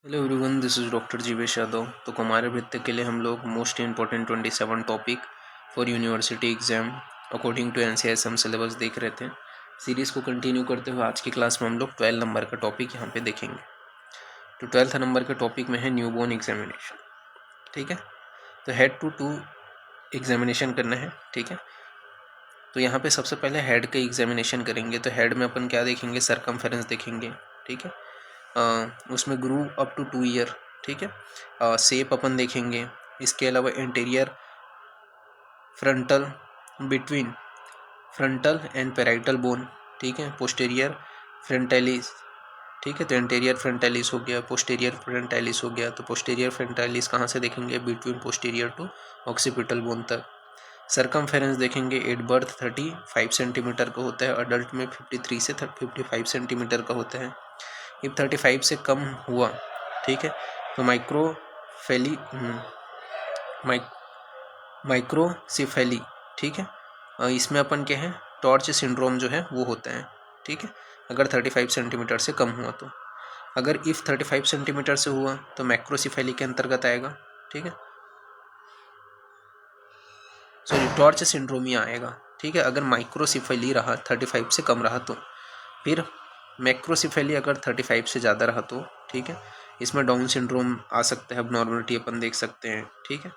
Hello everyone, this is doctor Jeevesh Yadav. तो कुमार वृत्ति के लिए हम लोग most important 27 topic for university exam according to NCSM syllabus देख रहे थे। सीरीज़ को कंटिन्यू करते हुए आज की क्लास में हम लोग 12 नंबर का टॉपिक यहाँ पे देखेंगे। तो 12th नंबर के टॉपिक में है न्यूबॉर्न एग्जामिनेशन। ठीक है, तो हेड टू टू एग्जामिनेशन करना है। ठीक है, तो यहाँ पे सबसे पहले हेड का एग्जामिनेशन करेंगे। तो हेड में अपन क्या देखेंगे, सरकमफेरेंस देखेंगे। ठीक है, उसमें ग्रू अप टू 2 ईयर। ठीक है, शेप अपन देखेंगे। इसके अलावा interior frontal between frontal and parietal bone. ठीक है, पोस्टीरियर फ्रंटैलिस। ठीक है, तो इंटीरियर फ्रंटैलिस हो गया, पोस्टीरियर फ्रंटैलिस हो गया। तो पोस्टीरियर फ्रंटैलिस कहाँ से देखेंगे, between posterior to occipital bone तक। सरकमफेरेंस देखेंगे, एट बर्थ 35 सेंटीमीटर का होता है, अडल्ट में 53 से 55 सेंटीमीटर का होता है। इफ 35 से कम हुआ, ठीक है, तो माइक्रोसिफेली। ठीक है, इसमें अपन क्या है, टॉर्च सिंड्रोम जो है वो होता है। ठीक है, अगर 35 सेंटीमीटर से कम हुआ तो। अगर इफ 35 सेंटीमीटर से हुआ तो मैक्रोसिफेली के अंतर्गत आएगा। ठीक है, सॉरी, टॉर्च सिंड्रोम ही आएगा। ठीक है, अगर माइक्रोसिफेली रहा 35 से कम रहा तो। फिर मैक्रोसिफेली अगर 35 से ज़्यादा रहा तो। ठीक है, इसमें डाउन सिंड्रोम आ सकता है, अब नॉर्मलिटी अपन देख सकते हैं। ठीक है,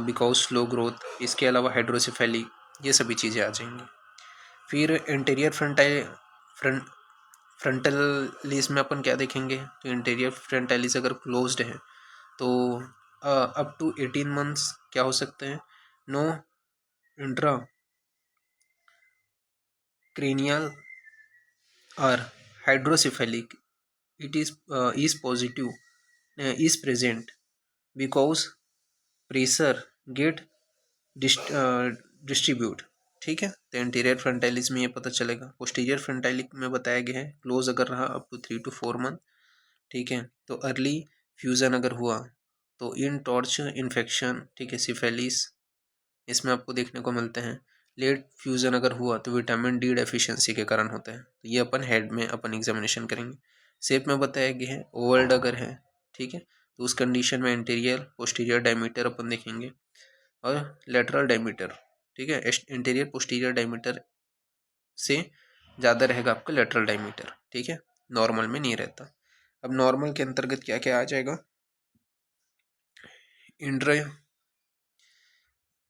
बिकॉज स्लो ग्रोथ। इसके अलावा हाइड्रोसिफेली, ये सभी चीज़ें आ जाएंगी। फिर इंटीरियर फ्रंटलिस में अपन क्या देखेंगे, तो इंटीरियर फ्रंटलिस अगर क्लोज्ड है तो अप टू 18 मंथ्स क्या हो सकते हैं, no intra cranial or hydrocephalic, it is positive, is present because pressure get distribute। ठीक है, तो इंटीरियर फ्रंटाइलिस में ये पता चलेगा। पोस्टीरियर फ्रंटाइलिस में बताया गया है क्लोज अगर रहा अप टू 3 to 4 मंथ। ठीक है, तो अर्ली फ्यूजन अगर हुआ तो इन टॉर्च इन्फेक्शन, ठीक है, सिफेलिस, इसमें आपको देखने को मिलते हैं। लेट फ्यूजन अगर हुआ तो विटामिन डी डेफिशिएंसी के कारण होता है। तो ये अपन हेड में अपन एग्जामिनेशन करेंगे। शेप में बताया गया है ओवल्ड अगर है, ठीक है, तो उस कंडीशन में इंटीरियर पोस्टीरियर डायमीटर अपन देखेंगे और लेटरल डायमीटर। ठीक है, इंटीरियर पोस्टीरियर डायमीटर से ज़्यादा रहेगा आपका लेटरल डायमीटर। ठीक है, नॉर्मल में नहीं रहता। अब नॉर्मल के अंतर्गत क्या क्या आ जाएगा,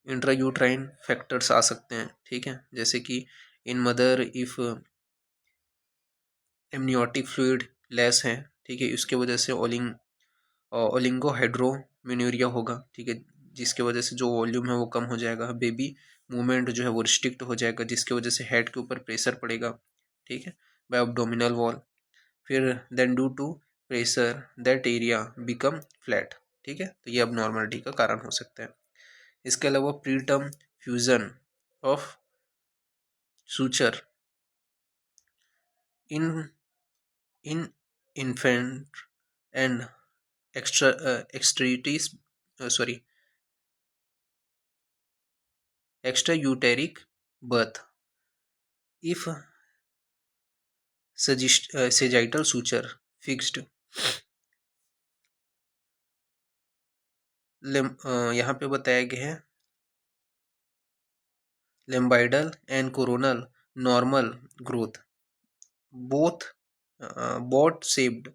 इंट्रायूट्राइन फैक्टर्स आ सकते हैं। ठीक है, जैसे कि in mother if amniotic fluid less है, ठीक है, इसके वजह से ओलिंगोहाइड्रोमेनोरिया होगा। ठीक है, जिसके वजह से जो वॉल्यूम है वो कम हो जाएगा। बेबी मूवमेंट जो है वो रिस्ट्रिक्ट हो जाएगा, जिसके वजह से हेड के ऊपर प्रेशर पड़ेगा। ठीक है, बाय एब्डोमिनल वॉल। फिर then due to pressure that area become flat. ठीक है, तो ये अब नॉर्मलिटी का कारण हो सकता है। इसके अलावा preterm fusion of suture in infant and extremities, extrauterine birth. If sagittal suture fixed, यहाँ पे बताया गया है lambdoidal and coronal normal growth, both boat shaped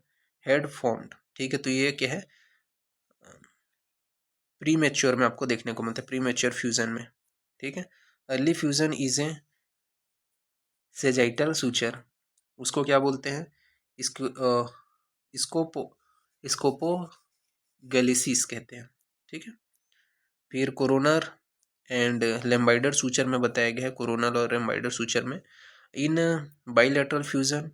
head formed. ठीक है, तो ये क्या है, प्री मैच्योर में आपको देखने को मिलता है, प्री मैच्योर फ्यूजन में। ठीक है, early fusion is a sagittal suture, उसको क्या बोलते हैं, इसको स्कोपो गैलिसिस कहते हैं। ठीक है, फिर कोरोनर एंड लेम्बाइडर सूचर में बताया गया है, कोरोनल और लेम्बाइडर सूचर में इन बाइलेटरल फ्यूजन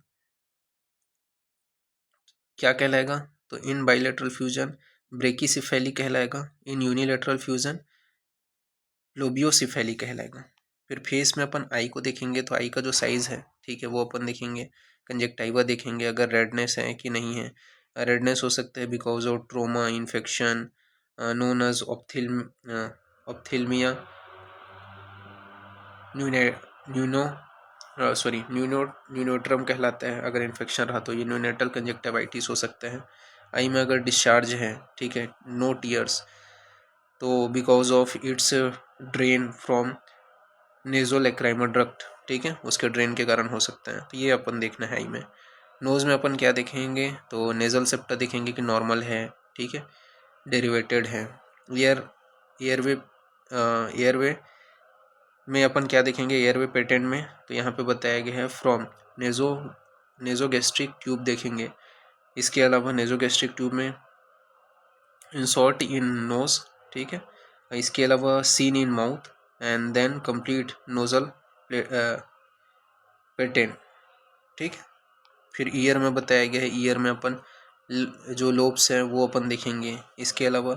क्या कहलाएगा, तो इन बाइलेटरल फ्यूजन ब्रेकिसिफेली कहलाएगा। इन यूनिलेटरल फ्यूजन लोबियोसिफेली कहलाएगा। फिर फेस में अपन आई को देखेंगे, तो आई का जो साइज़ है, ठीक है, वो अपन देखेंगे। कंजक्टाइवा देखेंगे, अगर रेडनेस है कि नहीं है। रेडनेस हो सकता है because of trauma infection known as ophthalmia neonatorum कहलाता है। अगर इन्फेक्शन रहा तो ये न्यूनेटल कंजक्टिवाइटिस हो सकता है। आई में अगर डिस्चार्ज है, ठीक है, नो टीयर्स, तो because of its drain from nasolacrimal duct, ठीक है, उसके ड्रेन के कारण हो सकता है। तो ये अपन देखना है आई में। नोज़ में अपन क्या देखेंगे, तो नेजल सेप्टा देखेंगे कि नॉर्मल है, ठीक है, डेरिवेटेड है। एयरवे में अपन क्या देखेंगे, एयरवे पेटेंट में, तो यहाँ पे बताया गया है फ्रॉम नेजोगैस्ट्रिक ट्यूब देखेंगे। इसके अलावा नेजोगैस्ट्रिक ट्यूब में इंसर्ट इन नोज, ठीक है, इसके अलावा seen in mouth and then complete nasal patent, ठीक है। फिर ईयर में बताया गया है, ईयर में अपन जो लोब्स हैं वो अपन देखेंगे। इसके अलावा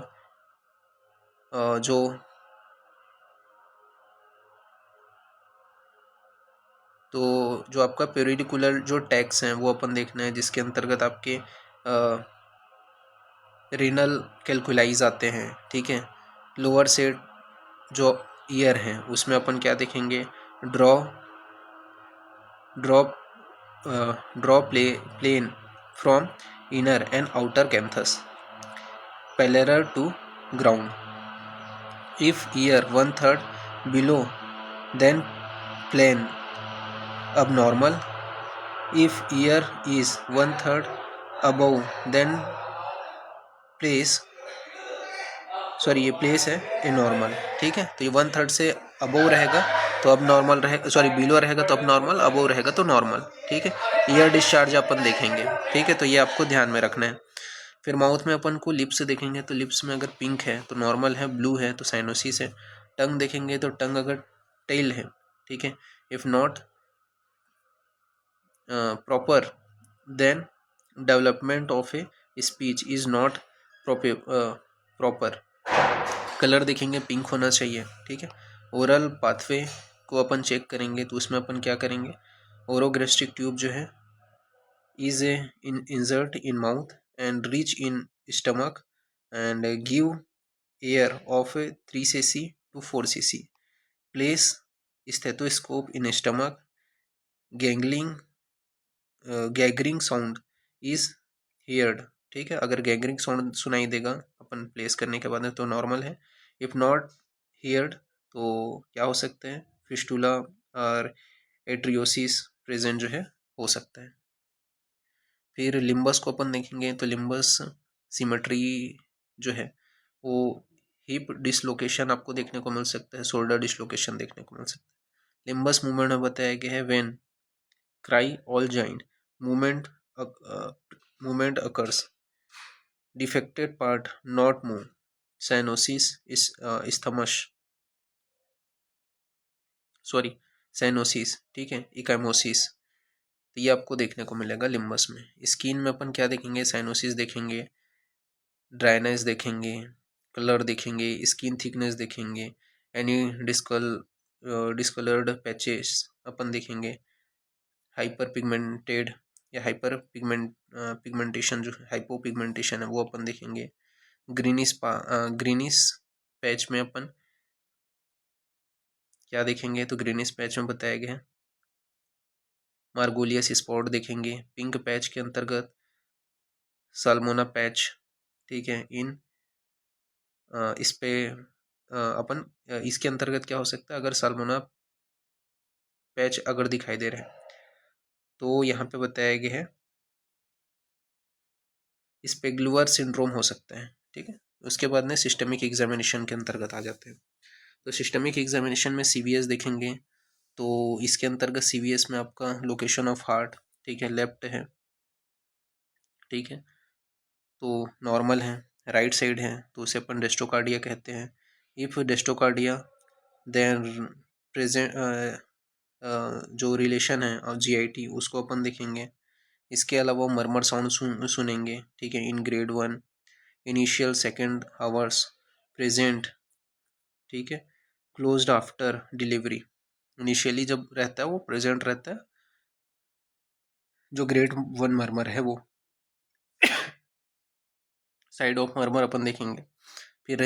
जो आपका पेरिडिकुलर जो टैक्स हैं वो अपन देखना है, जिसके अंतर्गत आपके रीनल कैलकुलाइज आते हैं, ठीक है। लोअर से जो ईयर हैं उसमें अपन क्या देखेंगे, draw plane from inner and outer canthus parallel to ground. If ear 1/3 below then plane abnormal. If ear is 1/3 above then ये प्लेस है एनॉर्मल, ठीक है। तो ये 1/3 से अबोव रहेगा तो अब नॉर्मल रहेगा, बिलो रहेगा तो अब नॉर्मल, अबोव रहेगा तो नॉर्मल, ठीक है। ईयर डिस्चार्ज अपन देखेंगे, ठीक है, तो ये आपको ध्यान में रखना है। फिर माउथ में अपन को लिप्स देखेंगे, तो लिप्स में अगर पिंक है तो नॉर्मल है, ब्लू है तो साइनोसिस है। टंग देखेंगे तो टंग अगर टेल है, ठीक है, if not proper then development of a speech is not proper. Colour देखेंगे पिंक होना चाहिए, ठीक है। ओरल पाथवे को अपन चेक करेंगे, तो उसमें अपन क्या करेंगे, ओरोगैस्ट्रिक ट्यूब जो है is insert in mouth and reach in stomach and give air of 3 cc to 4 cc। Place stethoscope in stomach, gurgling sound is heard, ठीक है। अगर गैगरिंग साउंड सुनाई देगा अपन प्लेस करने के बाद तो नॉर्मल है। इफ नॉट हियर्ड तो क्या हो सकते हैं, फिस्टुला और एट्रियोसिस प्रेजेंट जो है हो सकता है। फिर लिम्बस को अपन देखेंगे, तो लिम्बस सिमेट्री जो है वो हिप डिसलोकेशन आपको देखने को मिल सकता है, शोल्डर डिसलोकेशन देखने को मिल सकता है। लिम्बस मूवमेंट में बताया गया है when cry all joint movement occurs, defected part not move, cyanosis is cyanosis, ठीक है, इकाइमोसिस, तो ये आपको देखने को मिलेगा लिम्बस में। स्किन में अपन क्या देखेंगे, साइनोसिस देखेंगे, ड्राइनेस देखेंगे, कलर देखेंगे, स्किन थिकनेस देखेंगे, एनी डिस्कलर्ड पैचेस अपन देखेंगे, हाइपर पिगमेंटेड या पिगमेंटेशन जो हाइपोपिगमेंटेशन है वो अपन देखेंगे। ग्रीनिश पैच में अपन क्या देखेंगे, तो ग्रीनिश पैच में बताया गया है मार्गोलियस स्पॉट देखेंगे। पिंक पैच के अंतर्गत साल्मोना पैच, ठीक है। इस पे अपन इसके अंतर्गत क्या हो सकता है, अगर साल्मोना पैच अगर दिखाई दे रहा है तो यहाँ पे बताया गया है स्पेगुलर सिंड्रोम हो सकता है, ठीक है। उसके बाद में सिस्टमिक एग्जामिनेशन के अंतर्गत आ जाते हैं। तो सिस्टमिक एग्जामिनेशन में सीवीएस देखेंगे, तो इसके अंतर्गत सीवीएस में आपका लोकेशन ऑफ हार्ट, ठीक है, लेफ्ट है, ठीक है, तो नॉर्मल है। राइट साइड है तो उसे अपन डेस्टोकार्डिया कहते हैं। इफ डेस्टोकार्डिया देन प्रेजेंट जो रिलेशन है और जीआईटी उसको अपन देखेंगे। इसके अलावा मरमर साउंड सुनेंगे, ठीक है, in grade 1 initial second hours present, ठीक है, क्लोज्ड आफ्टर डिलीवरी। इनिशियली जब रहता है वो प्रेजेंट रहता है, जो ग्रेड 1 मरमर है वो। साइड ऑफ मरमर अपन देखेंगे। फिर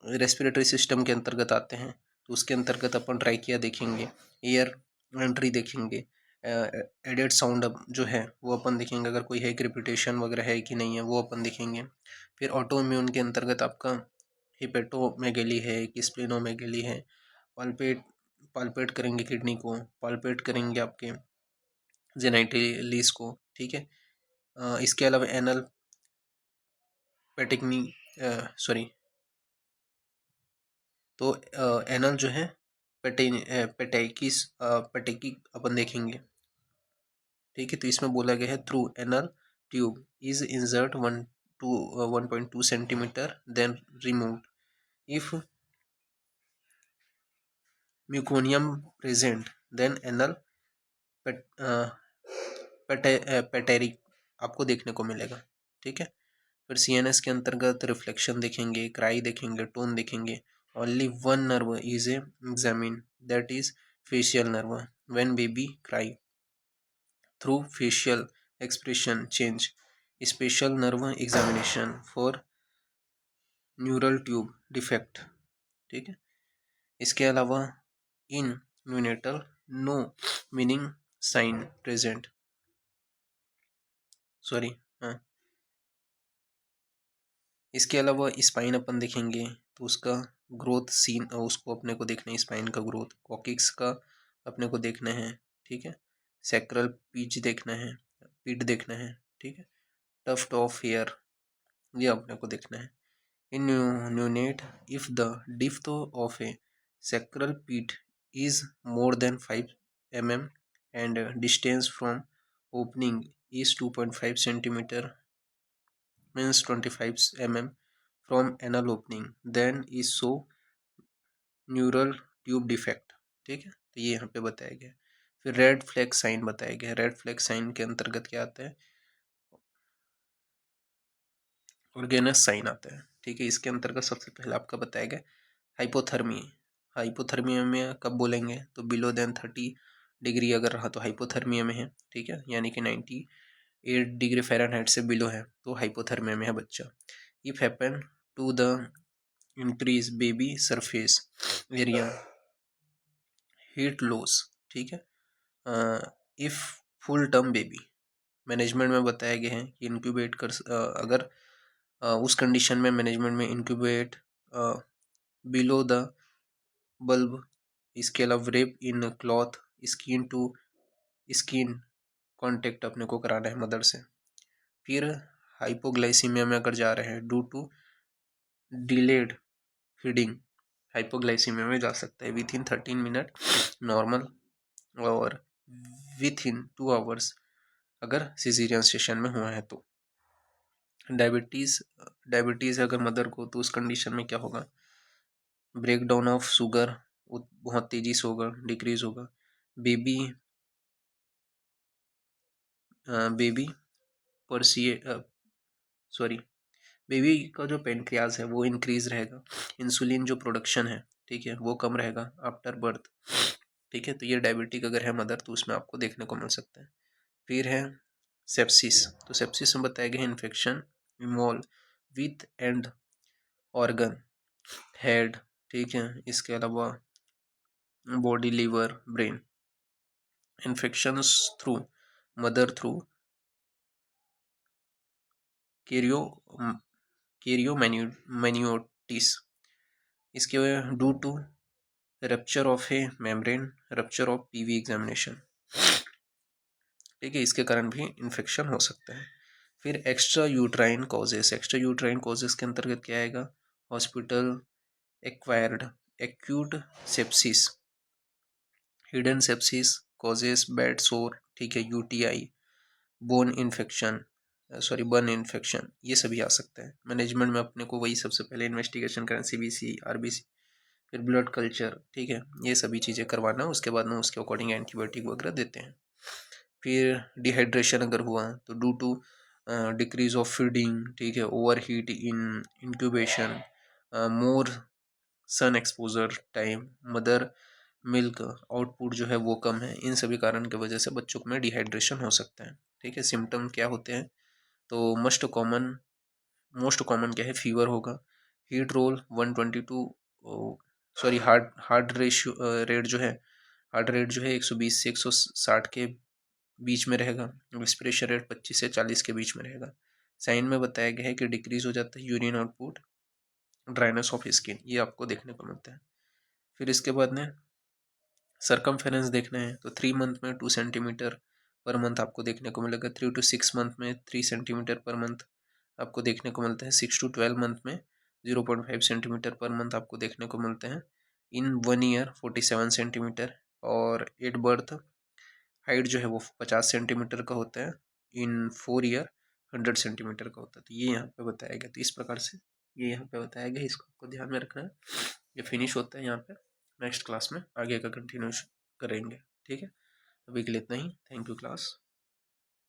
रेस्पिरेटरी सिस्टम के अंतर्गत आते हैं, तो उसके अंतर्गत अपन ट्राइकिया देखेंगे, एयर एंट्री देखेंगे, एडेड साउंड जो है वो अपन देखेंगे, अगर कोई है क्रिपिटेशन वगैरह है कि नहीं है वो अपन देखेंगे। फिर ऑटो इम्यून के अंतर्गत आपका हिपेटोमेगेली है कि स्प्लिनोमेगेली है, पाल्पेट पाल्पेट करेंगे किडनी को, पाल्पेट करेंगे आपके जेनाइटलीस को, ठीक है। इसके अलावा एनल पेटिकनी सॉरी तो एनल जो है पेटेकिस पेटेकी अपन देखेंगे, ठीक है। तो इसमें बोला गया है through anal tube is insert 1.2 centimetre then removed if meconium present then anal patency आपको देखने को मिलेगा, ठीक है। फिर सीएनएस के अंतर्गत रिफ्लेक्शन देखेंगे, क्राई देखेंगे, टोन देखेंगे। Only one nerve is examine that is facial nerve when baby cry through facial expression change, special nerve examination for neural tube defect, ठीक है। इसके अलावा in neonatal no meaning sign present, sorry हाँ। इसके अलावा spine अपन देखेंगे तो उसका ग्रोथ सीन उसको अपने को देखना है, स्पाइन का ग्रोथ, कॉकिक्स का अपने को देखना है, ठीक है। सैक्रल पीच देखना है, पीठ देखना है, ठीक है। टफ्ट ऑफ हेयर ये अपने को देखना है। In neonate if the depth of a sacral pit is more than 5 mm and distance from opening is 2.5 centimeter means 25 mm from anal opening then is so neural tube defect, ठीक है। तो ये यहाँ पे बताया गया। फिर रेड फ्लैग साइन बताया गया। रेड फ्लैग साइन के अंतर्गत क्या आता है, ऑर्गेनस साइन आता है, ठीक है। इसके अंतर्गत सबसे पहले आपका बताया गया हाइपोथर्मी। हाइपोथर्मिया में कब बोलेंगे तो बिलो देन 30 डिग्री अगर रहा तो हाइपोथर्मिया में है, ठीक है। यानी कि 98 डिग्री फ़ारेनहाइट से बिलो है तो हाइपोथर्मिया में है बच्चा। If happen to the increase baby surface area heat loss, ठीक है। If full term baby management में बताया गया है कि इंक्यूबेट कर अगर उस कंडीशन में मैनेजमेंट में इंक्यूबेट बिलो द बल्ब। इसके अलावा wrap in cloth skin to skin contact अपने को कराना है मदर से। फिर हाइपोग्लाइसीमिया में अगर जा रहे हैं due to delayed feeding hypoglycaemia में जा सकता है विथ इन 13 मिनट नॉर्मल और विथ इन 2 आवर्स अगर सिजेरियन सेशन में हुआ है तो। डायबिटीज़ अगर मदर को तो उस कंडीशन में क्या होगा, ब्रेक डाउन ऑफ शुगर बहुत तेज़ी से होगा, डिक्रीज होगा। बेबी बेबी परसिए सॉरी बेबी का जो पेनक्रियाज है वो इंक्रीज रहेगा, इंसुलिन जो प्रोडक्शन है, ठीक है, वो कम रहेगा आफ्टर बर्थ, ठीक है। तो ये डायबिटिक अगर है मदर तो उसमें आपको देखने को मिल सकता है। फिर है सेप्सिस। तो सेप्सिस में बताया गया infection involve with end organ head, ठीक है। इसके अलावा body liver brain infections through mother through chorio chorioamnionitis. इसके due to rupture of a membrane rupture of PV examination, ठीक है। इसके कारण भी इन्फेक्शन हो सकता है। फिर extra uterine causes. Extra uterine causes के अंतर्गत क्या आएगा, hospital acquired acute sepsis, hidden sepsis causes bad सोर, ठीक है, UTI, bone infection burn infection, ये सभी आ सकता है। मैनेजमेंट में अपने को वही सबसे पहले इन्वेस्टिगेशन करें, सीबीसी आरबीसी, फिर ब्लड कल्चर, ठीक है, ये सभी चीज़ें करवाना। उसके बाद में उसके अकॉर्डिंग एंटीबायोटिक वगैरह देते हैं। फिर डिहाइड्रेशन अगर हुआ तो due to decrease of feeding, ठीक है, over heat in incubation, more sun exposure time, mother milk output जो है वो कम है, इन सभी कारण की वजह से बच्चों में डिहाइड्रेशन हो सकता है, ठीक है। सिम्टम क्या होते हैं तो मोस्ट कॉमन क्या है, फीवर होगा, heat roll 122 heart ratio rate जो है हार्ट रेट जो है 120 से 160 के बीच में रहेगा, रेस्पिरेशन रेट 25 से 40 के बीच में रहेगा। साइन में बताया गया है कि डिक्रीज हो जाता है urine output, dryness of skin, ये आपको देखने को मिलता है। फिर इसके बाद में सरकमफेरेंस देखना है तो 3 मंथ में 2 सेंटीमीटर पर मंथ आपको देखने को मिलेगा। 3 to 6 मंथ में 3 सेंटीमीटर पर मंथ आपको देखने को मिलता है। 6 to 12 मंथ में 0.5 सेंटीमीटर पर मंथ आपको देखने को मिलते हैं। इन 1 ईयर 47 सेंटीमीटर, और एट बर्थ हाइट जो है वो 50 सेंटीमीटर का होता है। इन 4 ईयर 100 सेंटीमीटर का होता है। तो ये यहाँ पे बताया गया। तो इस प्रकार से ये यहाँ पे बताया गया, इसको आपको ध्यान में रखना है। ये फिनिश होता है यहाँ पे। नेक्स्ट क्लास में आगे का कंटिन्यूशन करेंगे, ठीक है। अभी के लिए इतना ही। Thank you class.